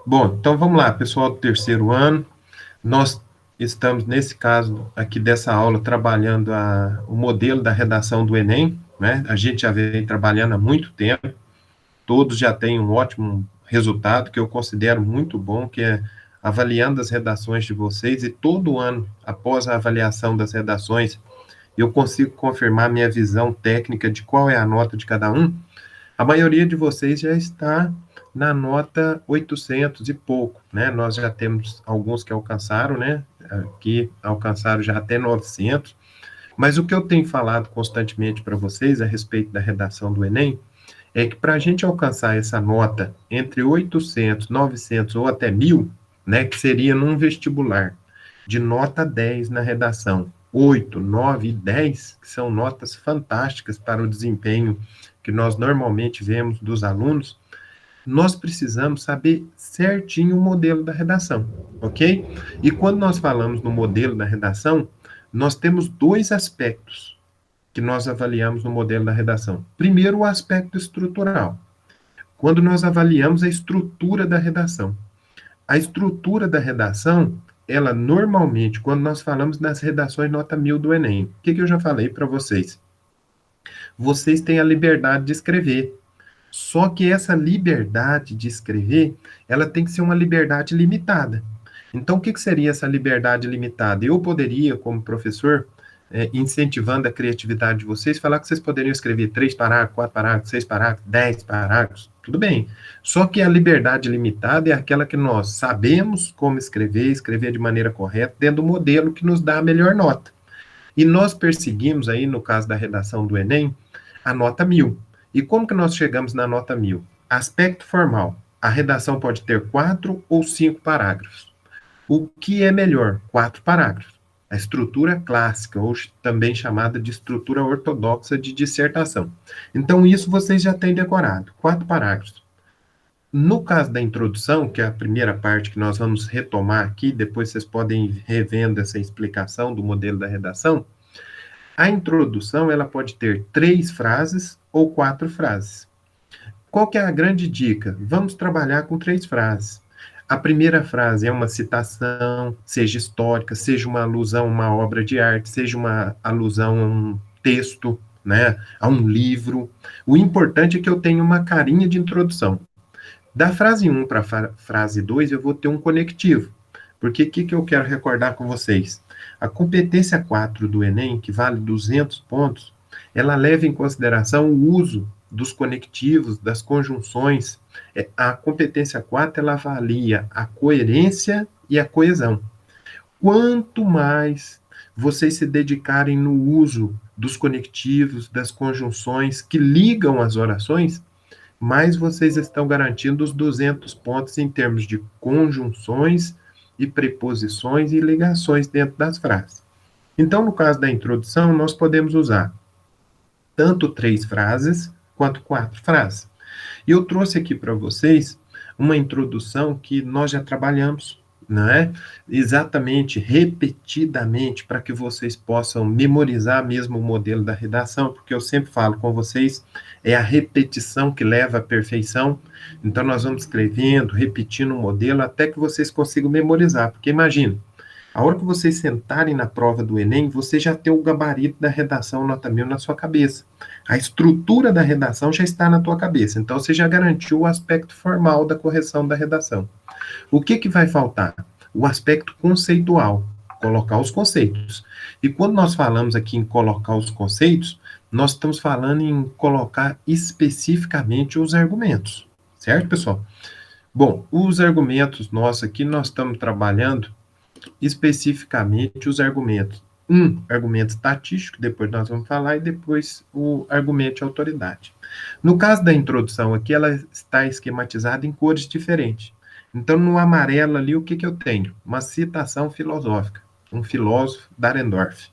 Bom, então vamos lá, pessoal do terceiro ano. Nós estamos, nesse caso aqui dessa aula, trabalhando o modelo da redação do Enem, né? A gente já vem trabalhando há muito tempo, todos já têm um ótimo resultado, que eu considero muito bom, que é avaliando as redações de vocês, e todo ano, após a avaliação das redações, eu consigo confirmar minha visão técnica de qual é a nota de cada um. A maioria de vocês já está na nota 800 e pouco, né? Nós já temos alguns que alcançaram, né? Que alcançaram já até 900. Mas o que eu tenho falado constantemente para vocês a respeito da redação do Enem é que para a gente alcançar essa nota entre 800, 900 ou até 1000, né? Que seria num vestibular de nota 10 na redação, 8, 9 e 10, que são notas fantásticas para o desempenho que nós normalmente vemos dos alunos, nós precisamos saber certinho o modelo da redação, ok? E quando nós falamos no modelo da redação, nós temos dois aspectos que nós avaliamos no modelo da redação. Primeiro, o aspecto estrutural. Quando nós avaliamos a estrutura da redação. A estrutura da redação, ela normalmente, quando nós falamos das redações nota 1000 do Enem, o que eu já falei para vocês? Vocês têm a liberdade de escrever. Só que essa liberdade de escrever, ela tem que ser uma liberdade limitada. Então, o que seria essa liberdade limitada? Eu poderia, como professor, incentivando a criatividade de vocês, falar que vocês poderiam escrever 3 parágrafos, 4 parágrafos, 6 parágrafos, 10 parágrafos, tudo bem. Só que a liberdade limitada é aquela que nós sabemos como escrever, escrever de maneira correta, dentro do modelo que nos dá a melhor nota. E nós perseguimos aí, no caso da redação do Enem, a nota 1000. E como que nós chegamos na nota 1000? Aspecto formal. A redação pode ter 4 ou 5 parágrafos. O que é melhor? 4 parágrafos. A estrutura clássica, ou também chamada de estrutura ortodoxa de dissertação. Então, isso vocês já têm decorado. 4 parágrafos. No caso da introdução, que é a primeira parte que nós vamos retomar aqui, depois vocês podem ir revendo essa explicação do modelo da redação, a introdução ela pode ter 3 frases ou 4 frases. Qual que é a grande dica? Vamos trabalhar com 3 frases. A primeira frase é uma citação, seja histórica, seja uma alusão a uma obra de arte, seja uma alusão a um texto, né, a um livro. O importante é que eu tenha uma carinha de introdução. Da frase 1 para a frase 2, eu vou ter um conectivo. Porque o que eu quero recordar com vocês? A competência 4 do Enem, que vale 200 pontos, ela leva em consideração o uso dos conectivos, das conjunções. A competência 4, ela avalia a coerência e a coesão. Quanto mais vocês se dedicarem no uso dos conectivos, das conjunções que ligam as orações, mais vocês estão garantindo os 200 pontos em termos de conjunções e preposições e ligações dentro das frases. Então, no caso da introdução, nós podemos usar tanto 3 frases quanto 4 frases. E eu trouxe aqui para vocês uma introdução que nós já trabalhamos, não é? Exatamente, repetidamente, para que vocês possam memorizar mesmo o modelo da redação, porque eu sempre falo com vocês, é a repetição que leva à perfeição. Então, nós vamos escrevendo, repetindo o modelo, até que vocês consigam memorizar, porque imagina, a hora que vocês sentarem na prova do Enem, você já tem o gabarito da redação nota 1000 na sua cabeça. A estrutura da redação já está na tua cabeça. Então, você já garantiu o aspecto formal da correção da redação. O que vai faltar? O aspecto conceitual. Colocar os conceitos. E quando nós falamos aqui em colocar os conceitos, nós estamos falando em colocar especificamente os argumentos. Certo, pessoal? Bom, os argumentos nossos aqui, nós estamos trabalhando especificamente os argumentos. Argumento estatístico, depois nós vamos falar, e depois o argumento de autoridade. No caso da introdução aqui, ela está esquematizada em cores diferentes. Então, no amarelo ali, o que eu tenho? Uma citação filosófica, um filósofo, Dahrendorf.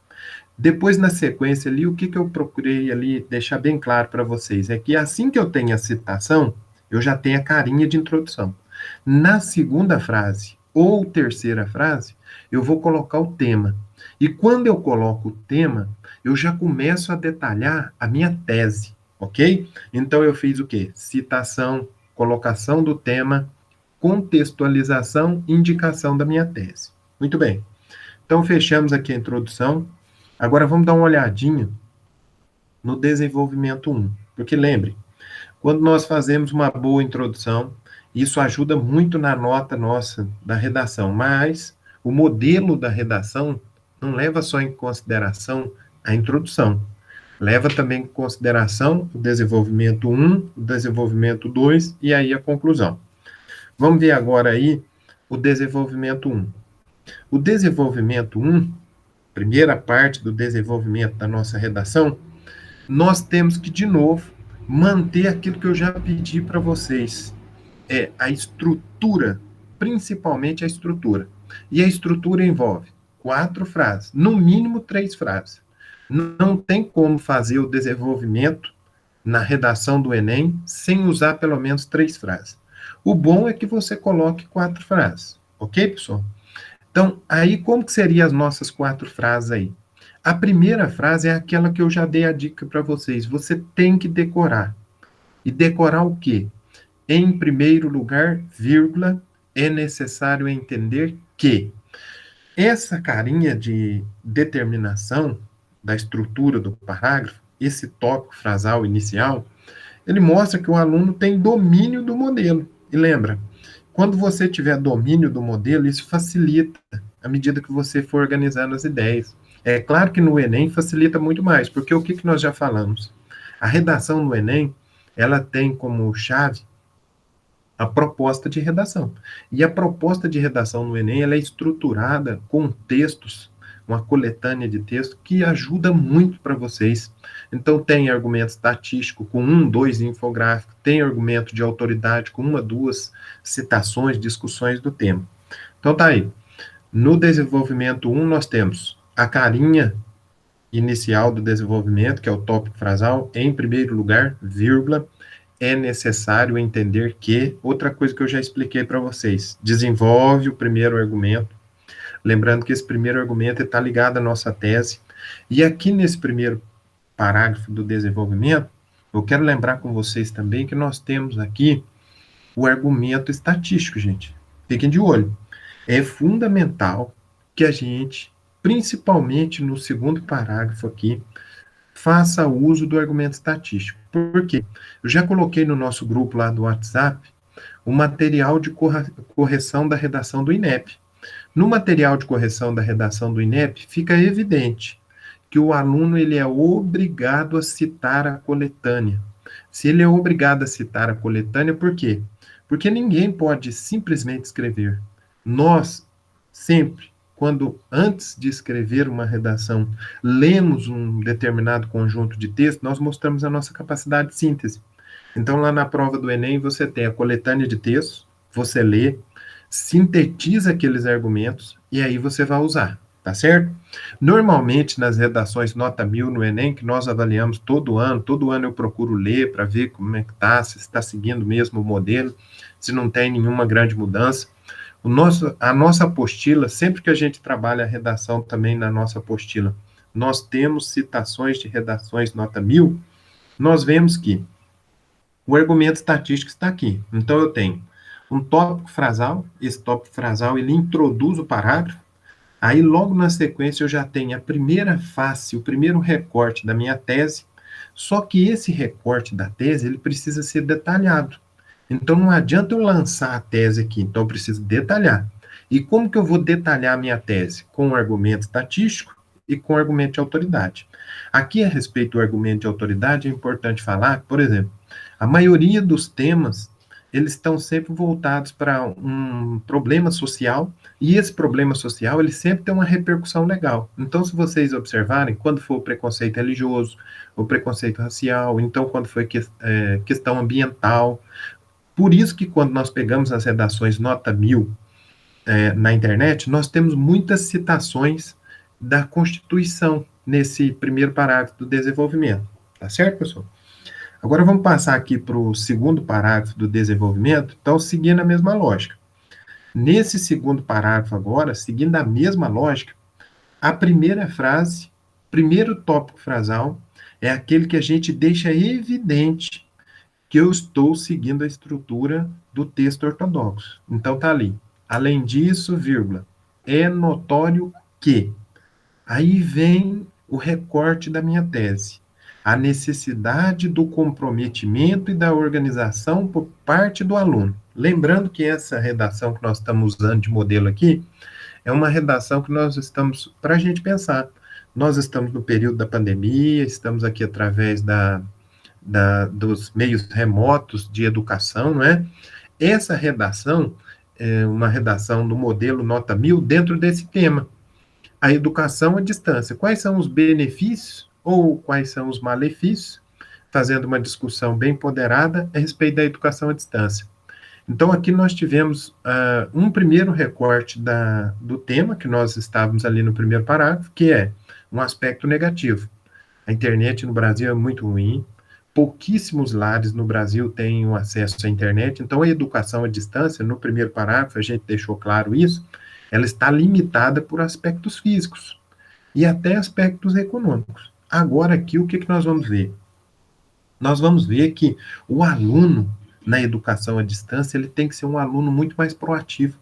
Depois, na sequência ali, o que eu procurei ali deixar bem claro para vocês? É que assim que eu tenho a citação, eu já tenho a carinha de introdução. Na segunda frase ou terceira frase, eu vou colocar o tema. E quando eu coloco o tema, eu já começo a detalhar a minha tese, ok? Então, eu fiz o quê? Citação, colocação do tema, contextualização e indicação da minha tese. Muito bem. Então, fechamos aqui a introdução. Agora, vamos dar uma olhadinha no desenvolvimento 1. Porque lembre, quando nós fazemos uma boa introdução, isso ajuda muito na nota nossa da redação, mas o modelo da redação não leva só em consideração a introdução, leva também em consideração o desenvolvimento 1, o desenvolvimento 2 e aí a conclusão. Vamos ver agora aí o desenvolvimento 1. O desenvolvimento 1, primeira parte do desenvolvimento da nossa redação, nós temos que, de novo, manter aquilo que eu já pedi para vocês. É a estrutura, principalmente a estrutura. E a estrutura envolve 4 frases, no mínimo 3 frases. Não tem como fazer o desenvolvimento na redação do Enem sem usar pelo menos 3 frases. O bom é que você coloque 4 frases, ok, pessoal? Então, aí como que seriam as nossas 4 frases aí? A primeira frase é aquela que eu já dei a dica para vocês. Você tem que decorar. E decorar o quê? Em primeiro lugar, vírgula, é necessário entender que essa carinha de determinação da estrutura do parágrafo, esse tópico frasal inicial, ele mostra que o aluno tem domínio do modelo. E lembra, quando você tiver domínio do modelo, isso facilita à medida que você for organizando as ideias. É claro que no Enem facilita muito mais, porque o que nós já falamos? A redação no Enem, ela tem como chave a proposta de redação. E a proposta de redação no Enem, ela é estruturada com textos, uma coletânea de texto que ajuda muito para vocês. Então, tem argumento estatístico com 1, 2 infográfico, tem argumento de autoridade com 1, 2 citações, discussões do tema. Então, tá aí. No desenvolvimento 1, nós temos a carinha inicial do desenvolvimento, que é o tópico frasal, em primeiro lugar, vírgula, é necessário entender que, outra coisa que eu já expliquei para vocês, desenvolve o primeiro argumento, lembrando que esse primeiro argumento está ligado à nossa tese, e aqui nesse primeiro parágrafo do desenvolvimento, eu quero lembrar com vocês também que nós temos aqui o argumento estatístico, gente. Fiquem de olho. É fundamental que a gente, principalmente no segundo parágrafo aqui, faça uso do argumento estatístico. Por quê? Eu já coloquei no nosso grupo lá do WhatsApp o material de correção da redação do INEP. No material de correção da redação do INEP, fica evidente que o aluno ele é obrigado a citar a coletânea. Se ele é obrigado a citar a coletânea, por quê? Porque ninguém pode simplesmente escrever. Nós, sempre, quando antes de escrever uma redação, lemos um determinado conjunto de texto, nós mostramos a nossa capacidade de síntese. Então, lá na prova do Enem, você tem a coletânea de textos, você lê, sintetiza aqueles argumentos e aí você vai usar, tá certo? Normalmente, nas redações nota 1000 no Enem, que nós avaliamos todo ano eu procuro ler para ver como é que tá, se está seguindo mesmo o modelo, se não tem nenhuma grande mudança. A nossa apostila, sempre que a gente trabalha a redação também na nossa apostila, nós temos citações de redações nota 1000, nós vemos que o argumento estatístico está aqui. Então, eu tenho um tópico frasal, esse tópico frasal, ele introduz o parágrafo, aí logo na sequência eu já tenho a primeira face, o primeiro recorte da minha tese, só que esse recorte da tese, ele precisa ser detalhado. Então, não adianta eu lançar a tese aqui, então eu preciso detalhar. E como que eu vou detalhar a minha tese? Com um argumento estatístico e com um argumento de autoridade. Aqui, a respeito do argumento de autoridade, é importante falar, por exemplo, a maioria dos temas, eles estão sempre voltados para um problema social, e esse problema social, ele sempre tem uma repercussão legal. Então, se vocês observarem, quando for o preconceito religioso, o preconceito racial, então, quando foi questão ambiental, por isso que quando nós pegamos as redações nota 1000 na internet, nós temos muitas citações da Constituição nesse primeiro parágrafo do desenvolvimento. Tá certo, pessoal? Agora vamos passar aqui para o segundo parágrafo do desenvolvimento, então seguindo a mesma lógica. Nesse segundo parágrafo agora, seguindo a mesma lógica, a primeira frase, primeiro tópico frasal, é aquele que a gente deixa evidente que eu estou seguindo a estrutura do texto ortodoxo. Então tá ali. Além disso, vírgula, é notório que. Aí vem o recorte da minha tese. A necessidade do comprometimento e da organização por parte do aluno. Lembrando que essa redação que nós estamos usando de modelo aqui é uma redação que nós estamos, para a gente pensar, nós estamos no período da pandemia, estamos aqui através dos meios remotos de educação, não é? Essa redação é uma redação do modelo Nota 1000 dentro desse tema, a educação à distância. Quais são os benefícios ou quais são os malefícios? Fazendo uma discussão bem ponderada a respeito da educação à distância. Então, aqui nós tivemos um primeiro recorte do tema, que nós estávamos ali no primeiro parágrafo, que é um aspecto negativo. A internet no Brasil é muito ruim, pouquíssimos lares no Brasil têm acesso à internet, então a educação à distância, no primeiro parágrafo, a gente deixou claro isso, ela está limitada por aspectos físicos e até aspectos econômicos. Agora, aqui, o que nós vamos ver? Nós vamos ver que o aluno, na educação à distância, ele tem que ser um aluno muito mais proativo,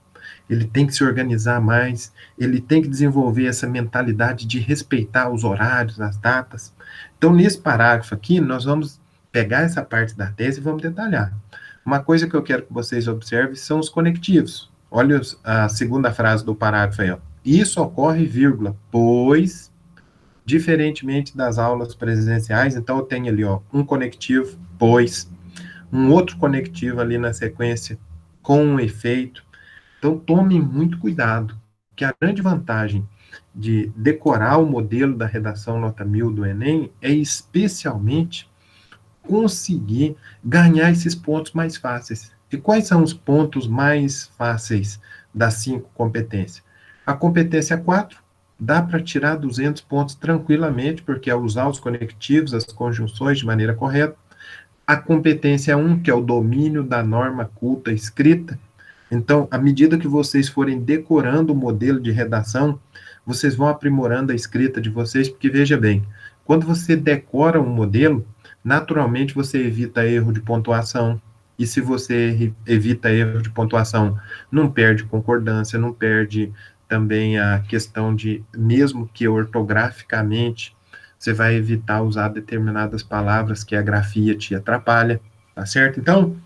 ele tem que se organizar mais, ele tem que desenvolver essa mentalidade de respeitar os horários, as datas. Então, nesse parágrafo aqui, nós vamos pegar essa parte da tese e vamos detalhar. Uma coisa que eu quero que vocês observem são os conectivos. Olha a segunda frase do parágrafo aí, ó. Isso ocorre, vírgula, pois, diferentemente das aulas presenciais, então eu tenho ali, ó, um conectivo, pois, um outro conectivo ali na sequência, com um efeito. Então, tomem muito cuidado, que a grande vantagem de decorar o modelo da redação Nota 1000 do Enem é especialmente conseguir ganhar esses pontos mais fáceis. E quais são os pontos mais fáceis das 5 competências? A competência 4, dá para tirar 200 pontos tranquilamente, porque é usar os conectivos, as conjunções de maneira correta. A competência 1, que é o domínio da norma culta escrita. Então, à medida que vocês forem decorando o modelo de redação, vocês vão aprimorando a escrita de vocês, porque veja bem, quando você decora um modelo, naturalmente você evita erro de pontuação, e se você evita erro de pontuação, não perde concordância, não perde também a questão de, mesmo que ortograficamente, você vai evitar usar determinadas palavras que a grafia te atrapalha, tá certo? Então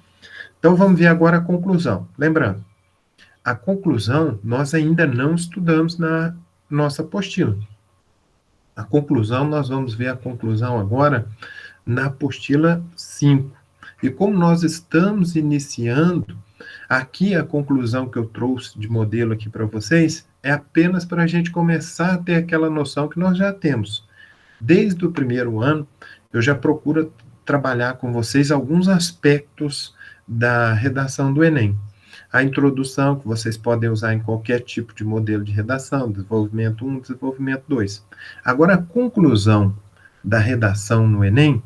vamos ver agora a conclusão. Lembrando, a conclusão nós ainda não estudamos na nossa apostila. A conclusão, nós vamos ver a conclusão agora na apostila 5. E como nós estamos iniciando, aqui a conclusão que eu trouxe de modelo aqui para vocês é apenas para a gente começar a ter aquela noção que nós já temos. Desde o primeiro ano, eu já procuro trabalhar com vocês alguns aspectos da redação do Enem. A introdução, que vocês podem usar em qualquer tipo de modelo de redação, desenvolvimento 1, desenvolvimento 2. Agora, a conclusão da redação no Enem,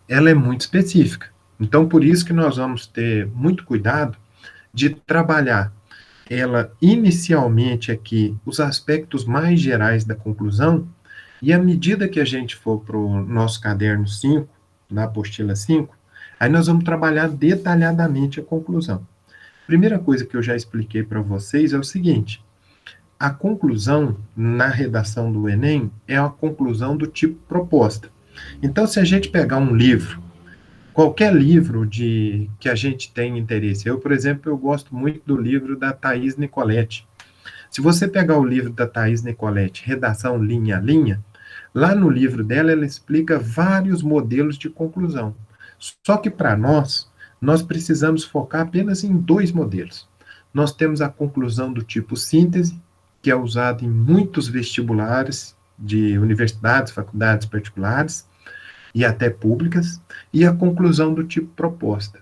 ela é muito específica. Então, por isso que nós vamos ter muito cuidado de trabalhar ela inicialmente aqui, os aspectos mais gerais da conclusão, e à medida que a gente for para o nosso caderno 5, na apostila 5, aí nós vamos trabalhar detalhadamente a conclusão. Primeira coisa que eu já expliquei para vocês é o seguinte: a conclusão na redação do Enem é a conclusão do tipo proposta. Então, se a gente pegar um livro, qualquer livro que a gente tem interesse, eu, por exemplo, eu gosto muito do livro da Thaís Nicoletti. Se você pegar o livro da Thaís Nicoletti, Redação Linha a Linha, lá no livro dela, ela explica vários modelos de conclusão. Só que para nós precisamos focar apenas em 2 modelos. Nós temos a conclusão do tipo síntese, que é usado em muitos vestibulares de universidades, faculdades particulares e até públicas, e a conclusão do tipo proposta.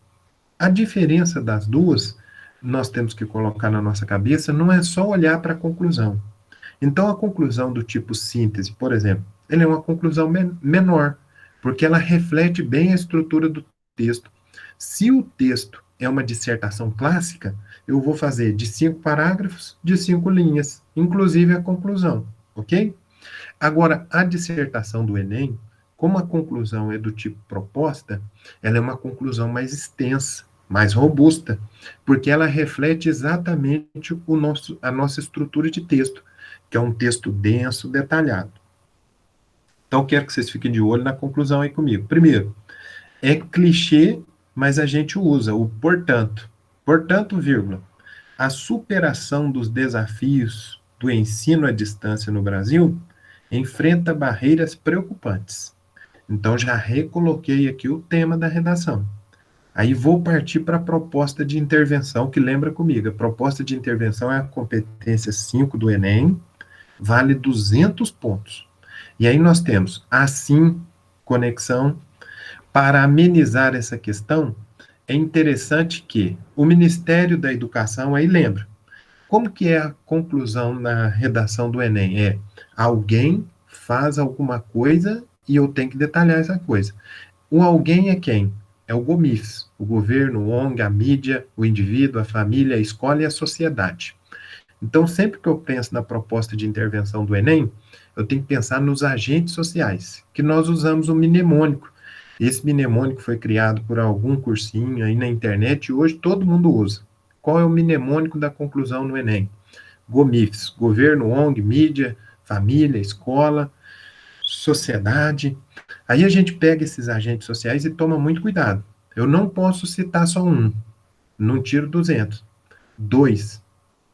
A diferença das duas, nós temos que colocar na nossa cabeça, não é só olhar para a conclusão. Então, a conclusão do tipo síntese, por exemplo, ela é uma conclusão menor, porque ela reflete bem a estrutura do texto. Se o texto é uma dissertação clássica, eu vou fazer de 5 parágrafos, de 5 linhas, inclusive a conclusão, ok? Agora, a dissertação do Enem, Como a conclusão é do tipo proposta, ela é uma conclusão mais extensa, mais robusta, porque ela reflete exatamente a nossa estrutura de texto, que é um texto denso, detalhado. Então, quero que vocês fiquem de olho na conclusão aí comigo. Primeiro, é clichê, mas a gente usa o portanto. Portanto, vírgula, a superação dos desafios do ensino à distância no Brasil enfrenta barreiras preocupantes. Então, já recoloquei aqui o tema da redação. Aí vou partir para a proposta de intervenção, que lembra comigo, a proposta de intervenção é a competência 5 do Enem, vale 200 pontos. E aí nós temos, assim, conexão. Para amenizar essa questão, é interessante que o Ministério da Educação, aí lembra, como que é a conclusão na redação do Enem? É, alguém faz alguma coisa e eu tenho que detalhar essa coisa. O alguém é quem? É o GOMIFS, o governo, o ONG, a mídia, o indivíduo, a família, a escola e a sociedade. Então, sempre que eu penso na proposta de intervenção do Enem, eu tenho que pensar nos agentes sociais, que nós usamos o mnemônico. Esse mnemônico foi criado por algum cursinho aí na internet e hoje todo mundo usa. Qual é o mnemônico da conclusão no Enem? GOMIFS, governo, ONG, mídia, família, escola, sociedade. Aí a gente pega esses agentes sociais e toma muito cuidado. Eu não posso citar só um, não tiro 200. Dois,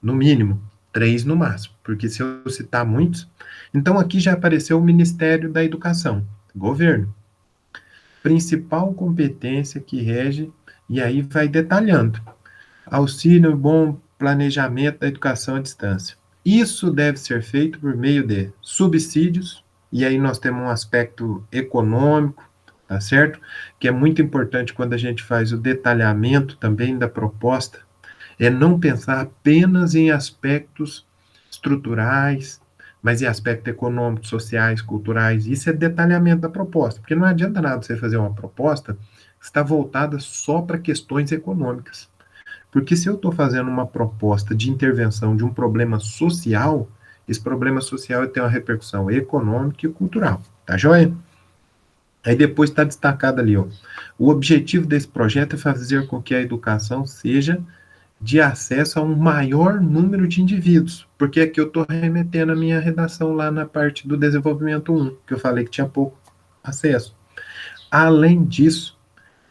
no mínimo, três no máximo, porque se eu citar muitos. Então aqui já apareceu o Ministério da Educação, governo. Principal competência que rege, e aí vai detalhando. Auxílio e bom planejamento da educação à distância. Isso deve ser feito por meio de subsídios, e aí nós temos um aspecto econômico, tá certo? Que é muito importante quando a gente faz o detalhamento também da proposta, é não pensar apenas em aspectos estruturais, mas em aspectos econômicos, sociais, culturais. Isso é detalhamento da proposta, porque não adianta nada você fazer uma proposta que está voltada só para questões econômicas. Porque se eu estou fazendo uma proposta de intervenção de um problema social, esse problema social tem uma repercussão econômica e cultural, tá joia? Aí depois está destacado ali, ó. O objetivo desse projeto é fazer com que a educação seja de acesso a um maior número de indivíduos, porque aqui eu estou remetendo a minha redação lá na parte do desenvolvimento 1, que eu falei que tinha pouco acesso. Além disso,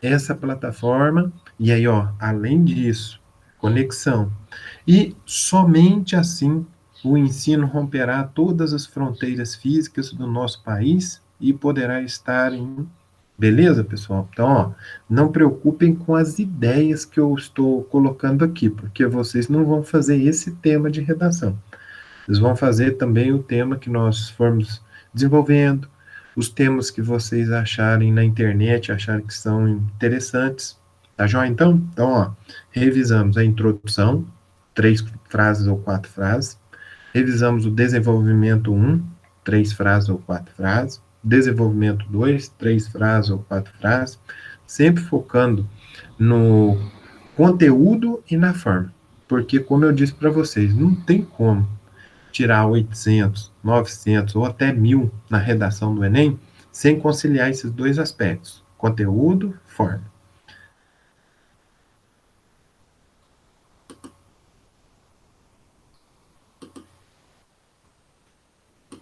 essa plataforma, e aí, ó, além disso, conexão. E somente assim o ensino romperá todas as fronteiras físicas do nosso país e poderá estar em. Beleza, pessoal? Então, ó, não preocupem com as ideias que eu estou colocando aqui, porque vocês não vão fazer esse tema de redação. Vocês vão fazer também o tema que nós formos desenvolvendo, os temas que vocês acharem na internet, acharem que são interessantes. Tá joia, então? Então, ó, revisamos a introdução, 3 frases ou 4 frases. Revisamos o desenvolvimento 1, 3 frases ou 4 frases. Desenvolvimento 2, 3 frases ou 4 frases. Sempre focando no conteúdo e na forma. Porque, como eu disse para vocês, não tem como tirar 800, 900 ou até 1000 na redação do Enem sem conciliar esses dois aspectos, conteúdo, forma.